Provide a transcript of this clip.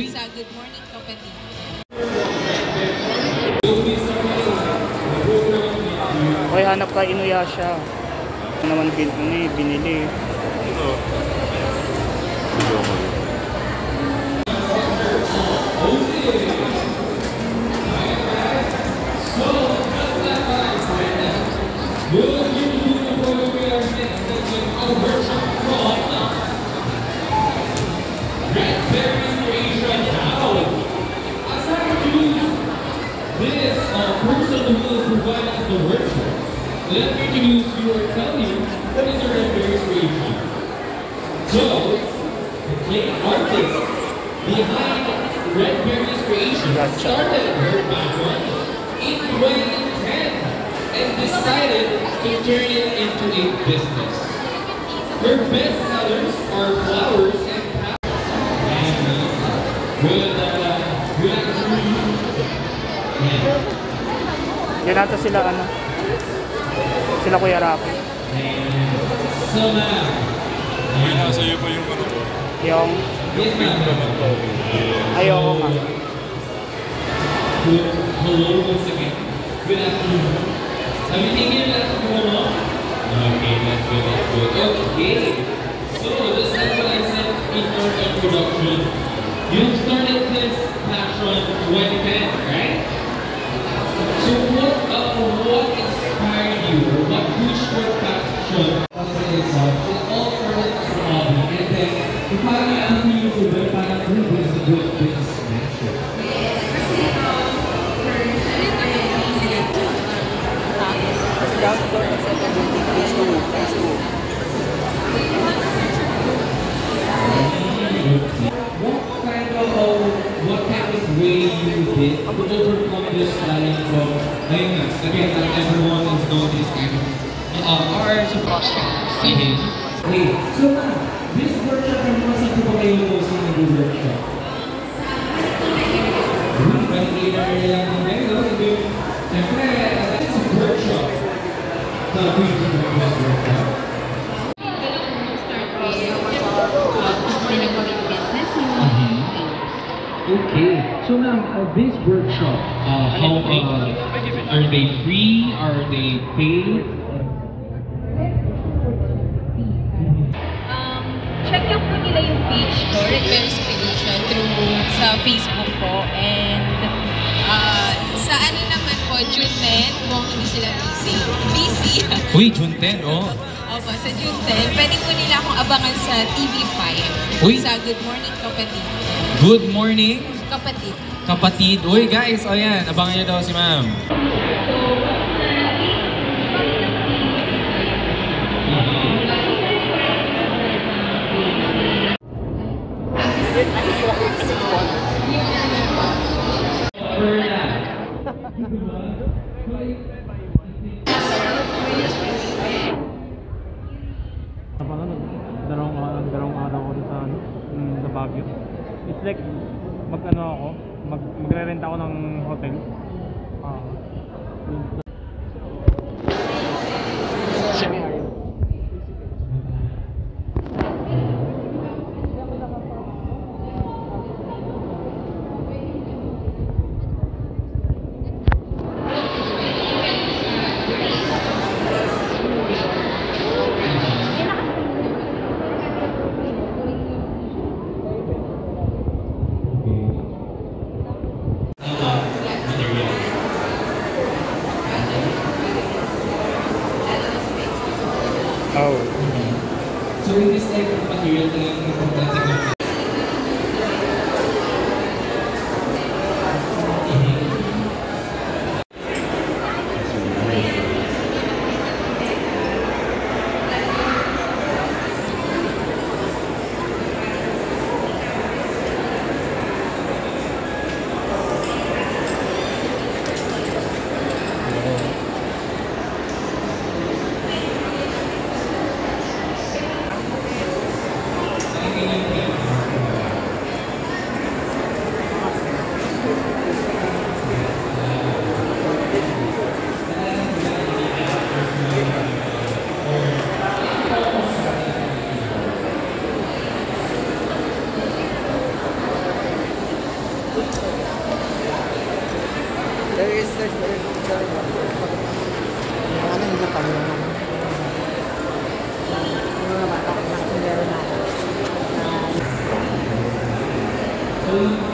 sa Good Morning Kapatid. Okay, hanap ka Inuyasha. Ito naman binili. Ito. Let me introduce you or tell you what is a Red Berries creation. So, the clay artist behind Red Berries creation started her background in 2010 and decided to turn it into a business. Her best sellers are flowers and Yan natin sila sila Kuya Rocky. So ma'am, May nasa iyo pa yung ano ko? Yung ayoko nga. Hello once again. Good afternoon. Have you taken your last one? Okay, that's good. Okay. So, just like what I said in our introduction, you started this passion 2010, right? So what inspired you? What pushed your passion? It all started as a hobby, and then you finally asked me to do it. Parang this is a good business venture. What kind of way you did to overcome this challenge of, again, not everyone is doing this kind of art process. Hey, so this workshop, saan po kayo po sa nag-workshop? Validate lang ng Belo. Siyempre, this workshop. Gusto nila mag-business. Okay, so ma'am, this workshop, how are they free? Are they paid? Check lang po nila yung page ko, Red Berries Creation, through sa Facebook ko. And sa ano naman po, June 10, kung hindi sila busy. Uy, June 10, oh. Opo, sa June 10, pwede po nila akong abangan sa TV5. Uy. Sa Good Morning Kapatid. Good morning, Kapatid. kapatid. Uy, guys, o yan, abangan niyo daw si ma'am. Dalawang araw ko sa Baguio. It's like magre-rent ako ng hotel. So in this type of material, talagang importante ko. One,